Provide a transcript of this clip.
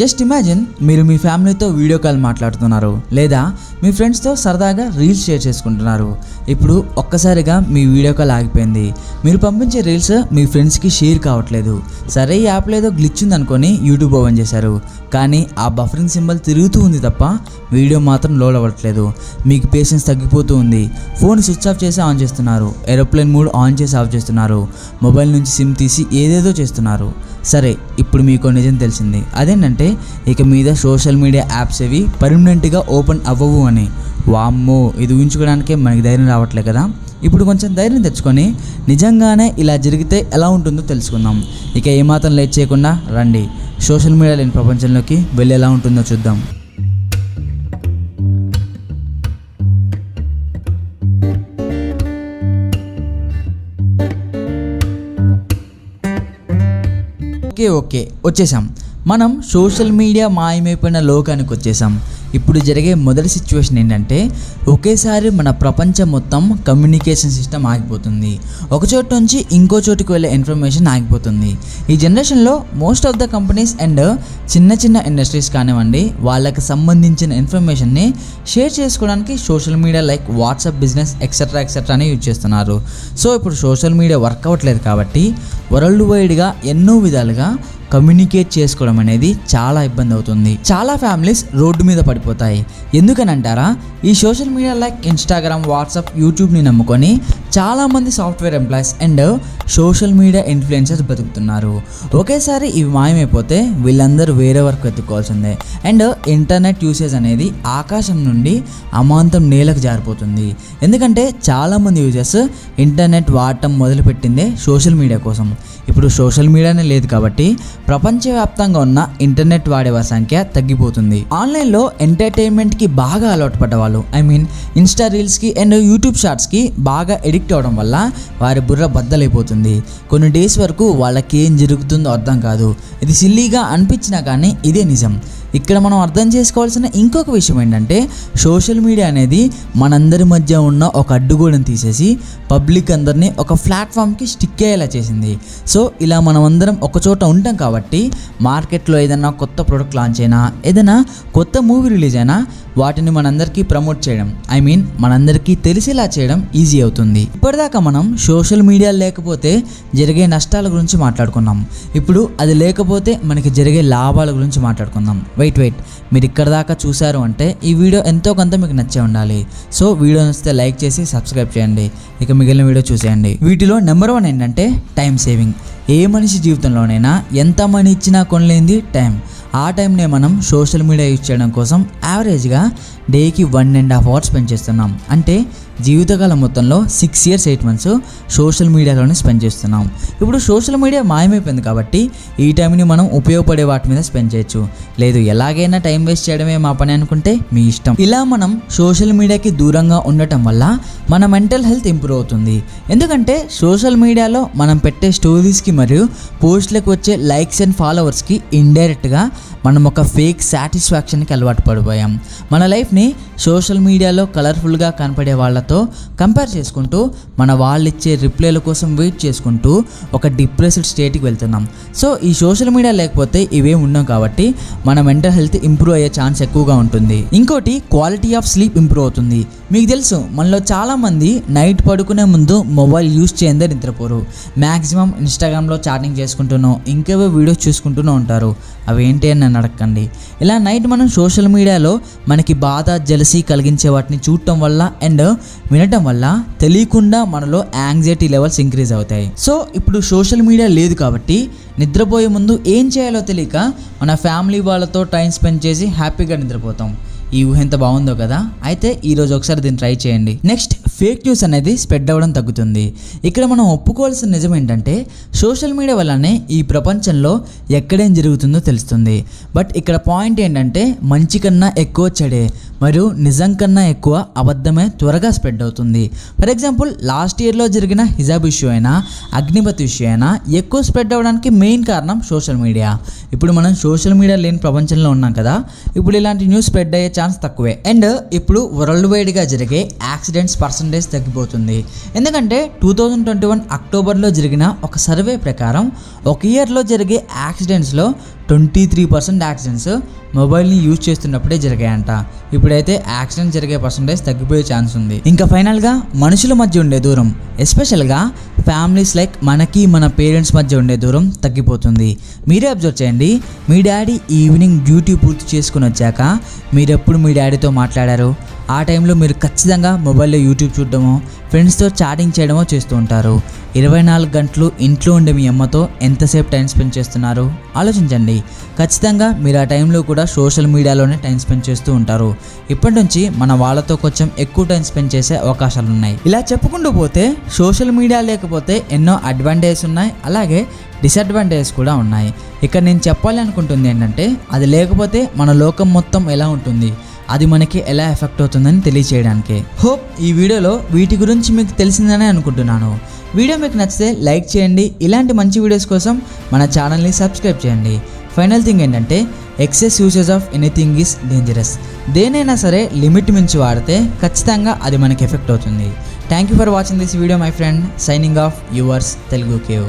Just imagine మీరు మీ ఫ్యామిలీతో video call మాట్లాడుతున్నారు, లేదా మీ ఫ్రెండ్స్తో సరదాగా రీల్స్ షేర్ చేసుకుంటున్నారు. ఇప్పుడు ఒక్కసారిగా మీ వీడియో కాల్ ఆగిపోయింది. మీరు పంపించే రీల్స్ మీ ఫ్రెండ్స్కి షేర్ కావట్లేదు. సరే ఈ యాప్లో ఏదో గ్లిచ్ ఉందనుకొని యూట్యూబ్ ఓపెన్ చేశారు, కానీ ఆ బఫరింగ్ సింబల్ తిరుగుతూ ఉంది తప్ప వీడియో మాత్రం లోడ్ అవ్వట్లేదు. మీకు పేషెన్స్ తగ్గిపోతూ ఉంది. ఫోన్ స్విచ్ ఆఫ్ చేసి ఆన్ చేస్తున్నారు, ఏరోప్లేన్ మోడ్ ఆన్ చేసి ఆఫ్ చేస్తున్నారు, మొబైల్ నుంచి సిమ్ తీసి ఏదేదో చేస్తున్నారు. సరే ఇప్పుడు మీకు నిజం తెలిసింది. అదేంటంటే ఇక మీద సోషల్ మీడియా యాప్స్ అవి పర్మనెంట్గా ఓపెన్ అవ్వవు అని. వామ్మో, ఇది ఊహించుకోవడానికే మనకి ధైర్యం రావట్లే కదా. ఇప్పుడు కొంచెం ధైర్యం తెచ్చుకొని నిజంగానే ఇలా జరిగితే ఎలా ఉంటుందో తెలుసుకుందాం. ఇక ఏమాత్రం లేట్ చేయకుండా రండి సోషల్ మీడియా లేని ప్రపంచంలోకి వెళ్ళి ఎలా ఉంటుందో చూద్దాం. ఓకే వచ్చేసాం. మనం సోషల్ మీడియా మాయమైపోయిన లోకానికి వచ్చేసాం. ఇప్పుడు జరిగే మొదటి సిచ్యువేషన్ ఏంటంటే ఒకేసారి మన ప్రపంచం మొత్తం కమ్యూనికేషన్ సిస్టమ్ ఆగిపోతుంది. ఒక చోటు నుంచి ఇంకో చోటుకు వెళ్ళే ఇన్ఫర్మేషన్ ఆగిపోతుంది. ఈ జనరేషన్లో most of the companies and చిన్న చిన్న ఇండస్ట్రీస్ కానివ్వండి, వాళ్ళకి సంబంధించిన ఇన్ఫర్మేషన్ని షేర్ చేసుకోవడానికి social media like WhatsApp business etcetera అని యూజ్ చేస్తున్నారు. సో ఇప్పుడు సోషల్ మీడియా వర్క్ అవ్వట్లేదు కాబట్టి వరల్డ్ వైడ్గా ఎన్నో విధాలుగా కమ్యూనికేట్ చేసుకోవడం అనేది చాలా ఇబ్బంది అవుతుంది. చాలా ఫ్యామిలీస్ రోడ్డు మీద పడిపోతాయి. ఎందుకనంటారా, ఈ social media like Instagram, WhatsApp, యూట్యూబ్ని నమ్ముకొని చాలామంది software employees and social media influencers బతుకుతున్నారు. ఒకేసారి ఇవి మాయమైపోతే వీళ్ళందరూ వేరే వర్క్ వెతుక్కోవాల్సిందే. అండ్ ఇంటర్నెట్ యూసేజ్ అనేది ఆకాశం నుండి అమాంతం నేలకు జారిపోతుంది. ఎందుకంటే చాలామంది యూజర్స్ ఇంటర్నెట్ వాడటం మొదలుపెట్టిందే సోషల్ మీడియా కోసం. ఇప్పుడు సోషల్ మీడియానే లేదు కాబట్టి ప్రపంచవ్యాప్తంగా ఉన్న ఇంటర్నెట్ వాడేవారి సంఖ్య తగ్గిపోతుంది. ఆన్లైన్లో ఎంటర్టైన్మెంట్కి బాగా అలవాటు పడ్డ వాళ్ళు, ఇన్స్టా రీల్స్కి అండ్ యూట్యూబ్ షార్ట్స్కి బాగా ఎడిక్ట్ అవ్వడం వల్ల వారి బుర్ర బద్దలైపోతుంది. కొన్ని డేస్ వరకు వాళ్ళకి ఏం జరుగుతుందో అర్థం కాదు. ఇది సిల్లీగా అనిపించినా కానీ ఇదే నిజం. ఇక్కడ మనం అర్థం చేసుకోవాల్సిన ఇంకొక విషయం ఏంటంటే సోషల్ మీడియా అనేది మనందరి మధ్య ఉన్న ఒక అడ్డుగోడను తీసేసి పబ్లిక్ అందరినీ ఒక ప్లాట్ఫామ్కి స్టిక్ అయ్యేలా చేసింది. సో ఇలా మనం అందరం ఒక చోట ఉంటాం కాబట్టి మార్కెట్లో ఏదైనా కొత్త ప్రోడక్ట్ లాంచ్ అయినా, ఏదైనా కొత్త మూవీ రిలీజ్ అయినా వాటిని మనందరికీ ప్రమోట్ చేయడం, మనందరికీ తెలిసేలా చేయడం ఈజీ అవుతుంది. ఇప్పటిదాకా మనం సోషల్ మీడియా లేకపోతే జరిగే నష్టాల గురించి మాట్లాడుకున్నాం. ఇప్పుడు అది లేకపోతే మనకి జరిగే లాభాల గురించి మాట్లాడుకుందాం. వెయిట్ మీరు ఇక్కడ దాకా చూసారు అంటే ఈ వీడియో ఎంతో కొంత మీకు నచ్చే ఉండాలి. సో వీడియో నచ్చితే లైక్ చేసి సబ్స్క్రైబ్ చేయండి. ఇక మిగిలిన వీడియో చూసేయండి. వీటిలో నెంబర్ 1 ఏంటంటే టైం సేవింగ్. ఏ మనిషి జీవితంలోనైనా ఎంత మనీ ఇచ్చినా కొనలేంది టైం. ఆ టైంనే మనం సోషల్ మీడియా యూజ్ చేయడం కోసం యావరేజ్గా డేకి 1.5 hours స్పెండ్ చేస్తున్నాం. అంటే జీవితకాలం మొత్తంలో 6 years 8 months సోషల్ మీడియాలోనే స్పెండ్ చేస్తున్నాం. ఇప్పుడు సోషల్ మీడియా మాయమైపోయింది కాబట్టి ఈ టైంని మనం ఉపయోగపడే వాటి మీద స్పెండ్ చేయొచ్చు. లేదు ఎలాగైనా టైం వేస్ట్ చేయడమే మా పని అనుకుంటే మీ ఇష్టం. ఇలా మనం సోషల్ మీడియాకి దూరంగా ఉండటం వల్ల మన మెంటల్ హెల్త్ ఇంప్రూవ్ అవుతుంది. ఎందుకంటే సోషల్ మీడియాలో మనం పెట్టే స్టోరీస్కి మరియు పోస్ట్లకు వచ్చే లైక్స్ అండ్ ఫాలోవర్స్కి ఇండైరెక్ట్గా మనం ఒక ఫేక్ సాటిస్ఫాక్షన్కి అలవాటు పడిపోయాం. మన లైఫ్ని సోషల్ మీడియాలో కలర్ఫుల్గా కనపడే వాళ్ళతో కంపేర్ చేసుకుంటూ మన వాళ్ళు ఇచ్చే రిప్లైల కోసం వెయిట్ చేసుకుంటూ ఒక డిప్రెస్డ్ స్టేట్కి వెళ్తున్నాం. సో ఈ సోషల్ మీడియా లేకపోతే ఇవేం ఉండవు కాబట్టి మన మెంటల్ హెల్త్ ఇంప్రూవ్ అయ్యే ఛాన్స్ ఎక్కువగా ఉంటుంది. ఇంకోటి క్వాలిటీ ఆఫ్ స్లీప్ ఇంప్రూవ్ అవుతుంది. మీకు తెలుసు మనలో చాలామంది నైట్ పడుకునే ముందు మొబైల్ యూజ్ చేయందే నిద్రపోరు. మ్యాక్సిమం ఇన్స్టాగ్రామ్లో చాటింగ్ చేసుకుంటూనో ఇంకేవో వీడియోస్ చూసుకుంటూనే ఉంటారు. అవి ఏంటి అని నన్ను అడగండి. ఇలా నైట్ మనం సోషల్ మీడియాలో మనకి బాధ, జెలసీ కలిగించే వాటిని చూడటం వల్ల అండ్ వినటం వల్ల తెలియకుండా మనలో యాంగ్జైటీ లెవెల్స్ ఇంక్రీజ్ అవుతాయి. సో ఇప్పుడు సోషల్ మీడియా లేదు కాబట్టి నిద్రపోయే ముందు ఏం చేయాలో తెలియక మన ఫ్యామిలీ వాళ్ళతో టైం స్పెండ్ చేసి హ్యాపీగా నిద్రపోతాం. ఈ ఊహ ఎంత బాగుందో కదా. అయితే ఈరోజు ఒకసారి దీన్ని ట్రై చేయండి. నెక్స్ట్, ఫేక్ న్యూస్ అనేది స్ప్రెడ్ అవ్వడం తగ్గుతుంది. ఇక్కడ మనం ఒప్పుకోవాల్సిన నిజం ఏంటంటే సోషల్ మీడియా వల్లనే ఈ ప్రపంచంలో ఎక్కడేం జరుగుతుందో తెలుస్తుంది. బట్ ఇక్కడ పాయింట్ ఏంటంటే మంచి కన్నా ఎక్కువ చెడే మరియు నిజం కన్నా ఎక్కువ అబద్ధమే త్వరగా స్ప్రెడ్ అవుతుంది. ఫర్ ఎగ్జాంపుల్ లాస్ట్ ఇయర్లో జరిగిన హిజాబ్ ఇష్యూ అయినా, అగ్నిపత్ ఇష్యూ అయినా ఎక్కువ స్ప్రెడ్ అవ్వడానికి మెయిన్ కారణం సోషల్ మీడియా. ఇప్పుడు మనం సోషల్ మీడియా లేని ప్రపంచంలో ఉన్నాం కదా, ఇప్పుడు ఇలాంటి న్యూస్ స్ప్రెడ్ అయ్యే ఛాన్స్ తక్కువే. అండ్ ఇప్పుడు వరల్డ్ వైడ్గా జరిగే యాక్సిడెంట్స్ పర్సంటేజ్ తగ్గిపోతుంది. ఎందుకంటే 2021 అక్టోబర్లో జరిగిన ఒక సర్వే ప్రకారం ఒక ఇయర్లో జరిగే యాక్సిడెంట్స్లో 23% యాక్సిడెంట్స్ మొబైల్ని యూజ్ చేస్తున్నప్పుడే జరిగాయంట. ఇప్పుడైతే యాక్సిడెంట్ జరిగే పర్సంటేజ్ తగ్గిపోయే ఛాన్స్ ఉంది. ఇంకా ఫైనల్గా మనుషుల మధ్య ఉండే దూరం, ఎస్పెషల్గా ఫ్యామిలీస్ లైక్ మనకి మన పేరెంట్స్ మధ్య ఉండే దూరం తగ్గిపోతుంది. మీరే అబ్జర్వ్ చేయండి, మీ డాడీ ఈవినింగ్ డ్యూటీ పూర్తి చేసుకుని వచ్చాక మీరు ఎప్పుడు మీ డాడీతో మాట్లాడారు? ఆ టైంలో మీరు ఖచ్చితంగా మొబైల్లో యూట్యూబ్ చూడడమో ఫ్రెండ్స్తో చాటింగ్ చేయడమో చేస్తూ ఉంటారు. 24 గంటలు ఇంట్లో ఉండే మీ అమ్మతో ఎంతసేపు టైం స్పెండ్ చేస్తున్నారు ఆలోచించండి. ఖచ్చితంగా మీరు ఆ టైంలో కూడా సోషల్ మీడియాలోనే టైం స్పెండ్ చేస్తూ ఉంటారు. ఇప్పటి నుంచి మన వాళ్ళతో కొంచెం ఎక్కువ టైం స్పెండ్ చేసే అవకాశాలు ఉన్నాయి. ఇలా చెప్పుకుంటూ పోతే సోషల్ మీడియా లేకపోతే ఎన్నో అడ్వాంటేజెస్ ఉన్నాయి, అలాగే డిసడ్వాంటేజెస్ కూడా ఉన్నాయి. ఇక్కడ నేను చెప్పాలి అనుకుంటుంది ఏంటంటే, అది లేకపోతే మన లోకం మొత్తం ఎలా ఉంటుంది, అది మనకి ఎలా ఎఫెక్ట్ అవుతుందని తెలియచేయడానికి. హోప్ ఈ వీడియోలో వీటి గురించి మీకు తెలిసిందని అనుకుంటున్నాను. వీడియో మీకు నచ్చితే లైక్ చేయండి. ఇలాంటి మంచి వీడియోస్ కోసం మన ఛానల్ని సబ్స్క్రైబ్ చేయండి. ఫైనల్ థింగ్ ఏంటంటే, excess usage of anything is dangerous. దేనైనా సరే లిమిట్ మించి వాడితే ఖచ్చితంగా అది మనకి ఎఫెక్ట్ అవుతుంది. Thank you for watching this video my friend. Signing off yours Telugu cave.